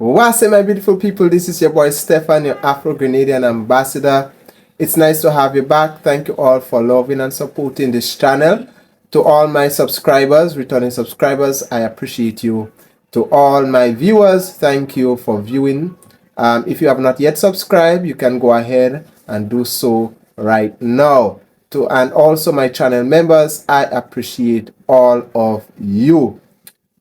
What's up, my beautiful people? This is your boy Stefan, your Afro-Grenadian ambassador. It's nice to have you back. Thank you all for loving and supporting this channel. To all my subscribers, returning subscribers, I appreciate you. To all my viewers, thank you for viewing. If you have not yet subscribed, you can go ahead and do so right now. And also my channel members, I appreciate all of you.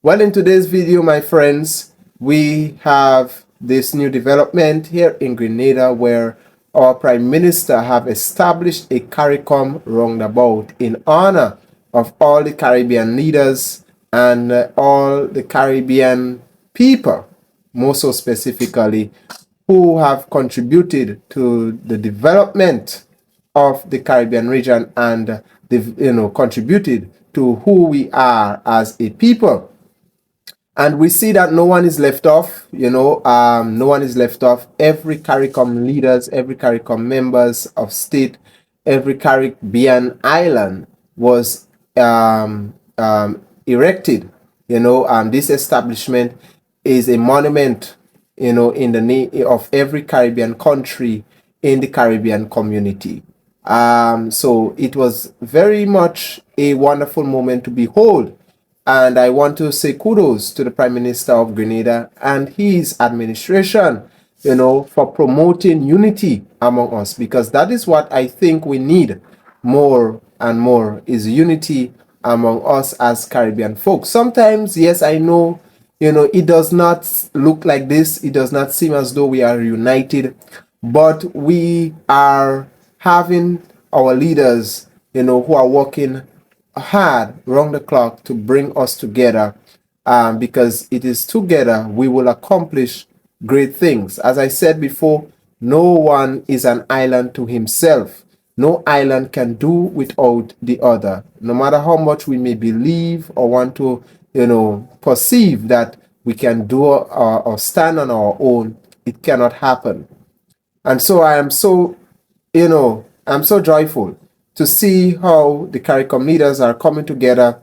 Well, in today's video, my friends, we have this new development here in Grenada where our Prime Minister have established a CARICOM Roundabout in honor of all the Caribbean leaders and all the Caribbean people, more so specifically, who have contributed to the development of the Caribbean region and contributed to who we are as a people. And we see that no one is left off, no one is left off. Every CARICOM leaders, every CARICOM members of state, every Caribbean island was erected. This establishment is a monument, in the name of every Caribbean country in the Caribbean community. So it was very much a wonderful moment to behold. And I want to say kudos to the Prime Minister of Grenada and his administration, for promoting unity among us, because that is what I think we need more and more, is unity among us as Caribbean folks. Sometimes, yes, I know, it does not look like this. It does not seem as though we are united, but we are having our leaders, who are working hard round the clock to bring us together, because it is together we will accomplish great things. As I said before, no one is an island to himself. No island can do without the other. No matter how much we may believe or want to, perceive that we can do or stand on our own, it cannot happen. And so I am so, I'm so joyful to see how the CARICOM leaders are coming together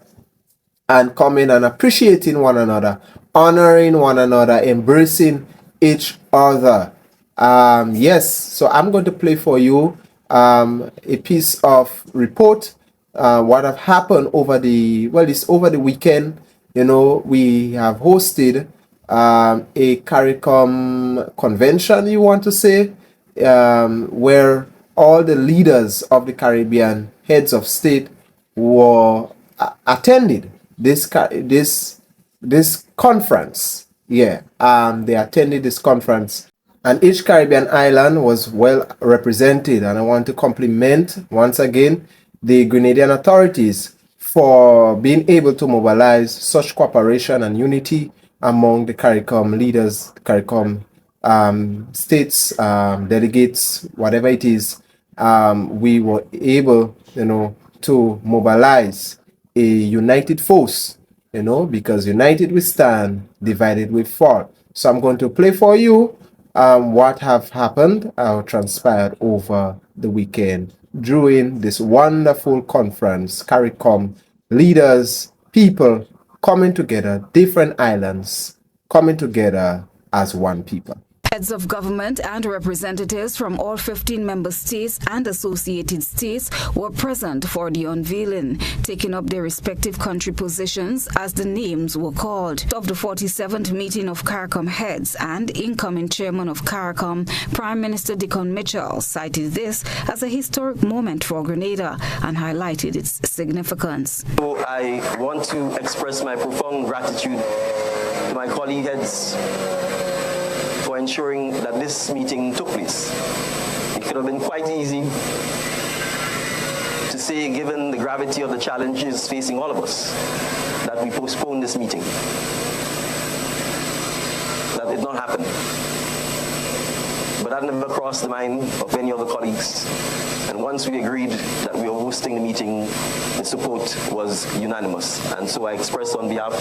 and coming and appreciating one another, honoring one another, embracing each other. Yes, so I'm going to play for you a piece of report, what have happened over the weekend. We have hosted a CARICOM convention, you want to say, where all the leaders of the Caribbean, heads of state, were attended this conference. Yeah, they attended this conference, and each Caribbean island was well represented. And I want to compliment once again the Grenadian authorities for being able to mobilize such cooperation and unity among the CARICOM leaders, CARICOM states, delegates, whatever it is. We were able, to mobilize a united force, because united we stand, divided we fall. So I'm going to play for you what have happened or transpired over the weekend during this wonderful conference. CARICOM leaders, people coming together, different islands coming together as one people. Heads of government and representatives from all 15 member states and associated states were present for the unveiling, taking up their respective country positions as the names were called. Of the 47th meeting of CARICOM heads and incoming chairman of CARICOM, Prime Minister Dickon Mitchell cited this as a historic moment for Grenada and highlighted its significance. So I want to express my profound gratitude to my colleague heads for ensuring that this meeting took place. It could have been quite easy to say, given the gravity of the challenges facing all of us, that we postpone this meeting. That did not happen. But that never crossed the mind of any of the colleagues. And once we agreed that we were hosting the meeting, the support was unanimous. And so I express on behalf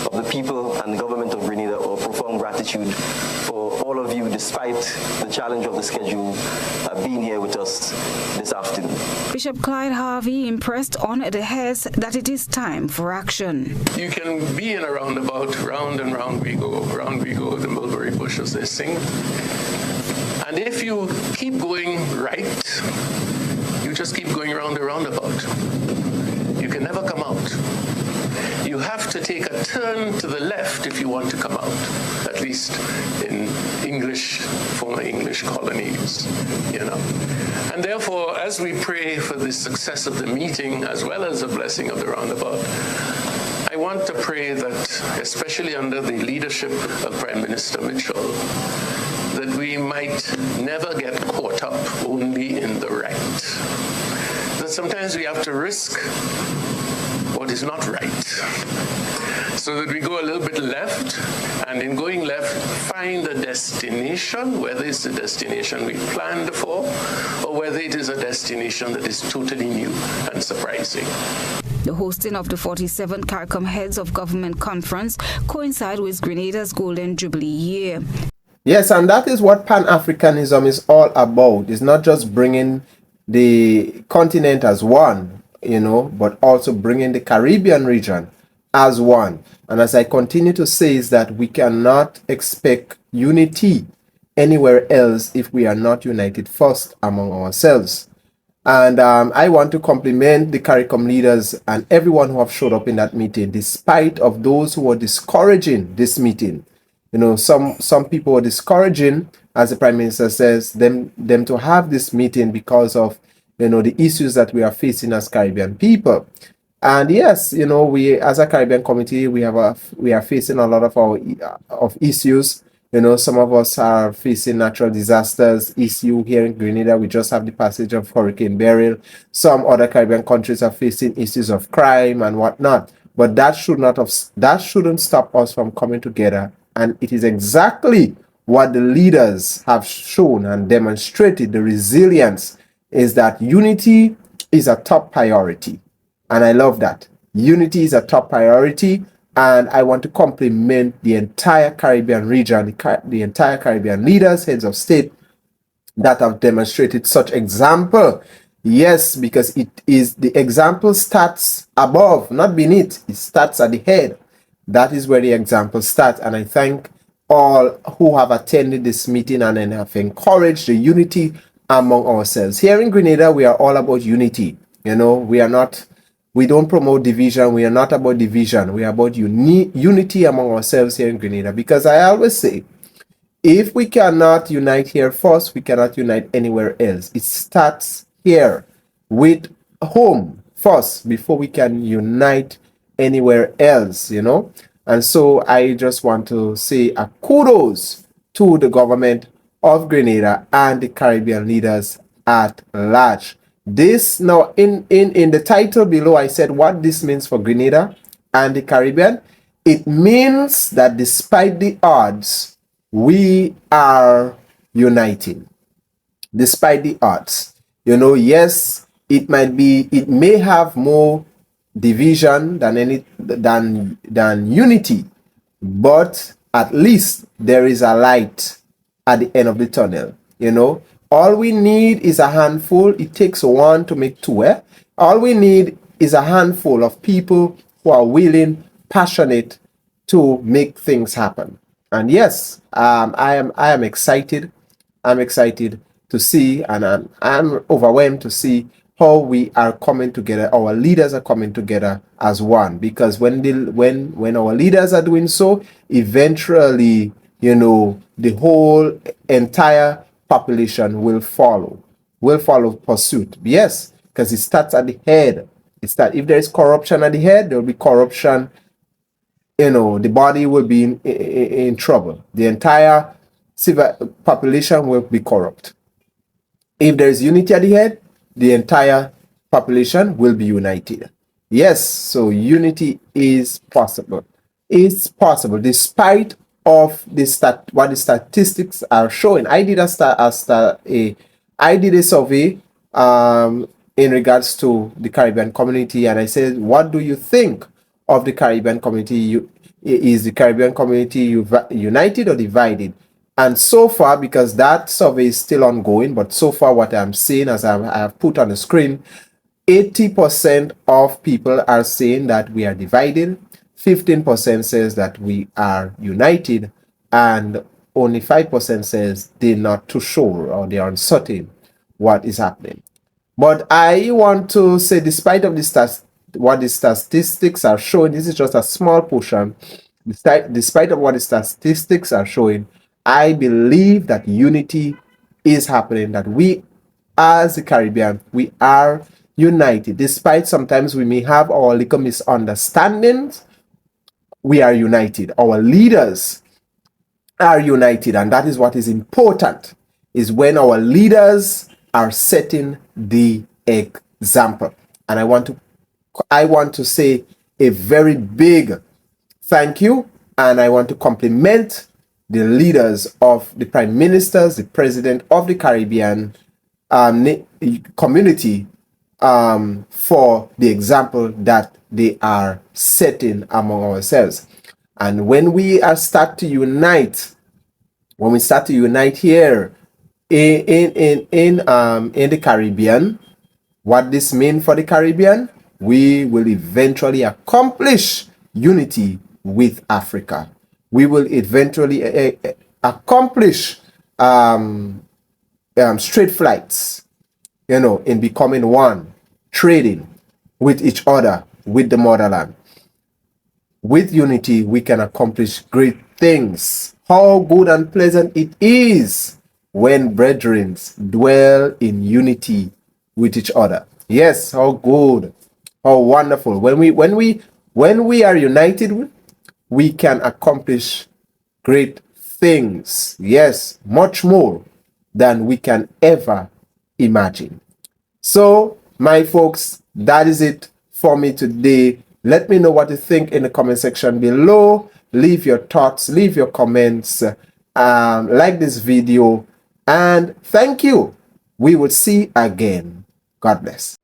of the people and the government of Grenada our profound gratitude for all of you, despite the challenge of the schedule, being here with us this afternoon. Bishop Clyde Harvey impressed on the heads that it is time for action. You can be in a roundabout, round and round we go, the mulberry bush as they sing. And if you keep going right, you just keep going around the roundabout. You can never come out. You have to take a turn to the left if you want to come out, at least in former English colonies, And therefore, as we pray for the success of the meeting, as well as the blessing of the roundabout, I want to pray that, especially under the leadership of Prime Minister Mitchell, that we might never get caught up only in the right. That sometimes we have to risk what is not right, so that we go a little bit left, and in going left, find a destination, whether it's the destination we planned for, or whether it is a destination that is totally new and surprising. The hosting of the 47th CARICOM Heads of Government Conference coincides with Grenada's Golden Jubilee year. Yes, and that is what Pan-Africanism is all about. It's not just bringing the continent as one, but also bringing the Caribbean region as one. And as I continue to say, is that we cannot expect unity anywhere else if we are not united first among ourselves. And I want to compliment the CARICOM leaders and everyone who have showed up in that meeting, despite of those who were discouraging this meeting. Some people were discouraging, as the Prime Minister says, them to have this meeting because of the issues that we are facing as Caribbean people. And yes, we as a Caribbean community, we are facing a lot of issues. Some of us are facing natural disasters issue here in Grenada. We just have the passage of Hurricane Beryl. Some other Caribbean countries are facing issues of crime and whatnot. But that shouldn't stop us from coming together. And it is exactly what the leaders have shown and demonstrated. The resilience is that unity is a top priority. And I love that. Unity is a top priority. And I want to compliment the entire Caribbean region, the entire Caribbean leaders, heads of state that have demonstrated such example. Yes, because it is the example starts above, not beneath. It starts at the head. That is where the example starts. And I thank all who have attended this meeting and then have encouraged the unity among ourselves. Here in Grenada, we are all about unity. We don't promote division. We are not about division. We are about unity among ourselves here in Grenada. Because I always say, if we cannot unite here first, we cannot unite anywhere else. It starts here with home first before we can unite anywhere else, And so I just want to say a kudos to the government of Grenada and the Caribbean leaders at large. This now in the title below, I said what this means for Grenada and the Caribbean. It means that despite the odds, we are uniting. Despite the odds, yes, it may have more division than unity, but at least there is a light at the end of the tunnel. All we need is a handful. It takes one to make two. All we need is a handful of people who are willing, passionate to make things happen. And yes, I am excited. I'm excited to see, and I'm overwhelmed to see how we are coming together. Our leaders are coming together as one, because when our leaders are doing so, eventually, the whole entire population will follow pursuit. Yes, because it starts at the head. If there is corruption at the head, there will be corruption. The body will be in trouble. The entire civil population will be corrupt. If there is unity at the head, the entire population will be united. Yes, so unity is possible. It's possible despite of what the statistics are showing. I did a survey in regards to the Caribbean community, and I said, what do you think of the Caribbean community? Is the Caribbean community united or divided? And so far, because that survey is still ongoing, but so far what I'm seeing, as I have put on the screen, 80% of people are saying that we are divided, 15% says that we are united, and only 5% says they're not too sure or they're uncertain what is happening. But I want to say, despite of what the statistics are showing, this is just a small portion. Despite of what the statistics are showing, I believe that unity is happening, that we as the Caribbean, we are united. Despite sometimes we may have our little misunderstandings, we are united. Our leaders are united, and that is what is important, is when our leaders are setting the example. And I want to say a very big thank you, and I want to compliment the leaders of the prime ministers, the president of the Caribbean community for the example that they are setting among ourselves. And when we start to unite, here in the Caribbean, what this means for the Caribbean, we will eventually accomplish unity with Africa. We will eventually accomplish straight flights, in becoming one, trading with each other, with the motherland. With unity, we can accomplish great things. How good and pleasant it is when brethren dwell in unity with each other. Yes, how good, how wonderful. When we are united, we can accomplish great things. Yes, much more than we can ever imagine. So, my folks, that is it for me today. Let me know what you think in the comment section below. Leave your thoughts, leave your comments, like this video, and thank you. We will see again. God bless.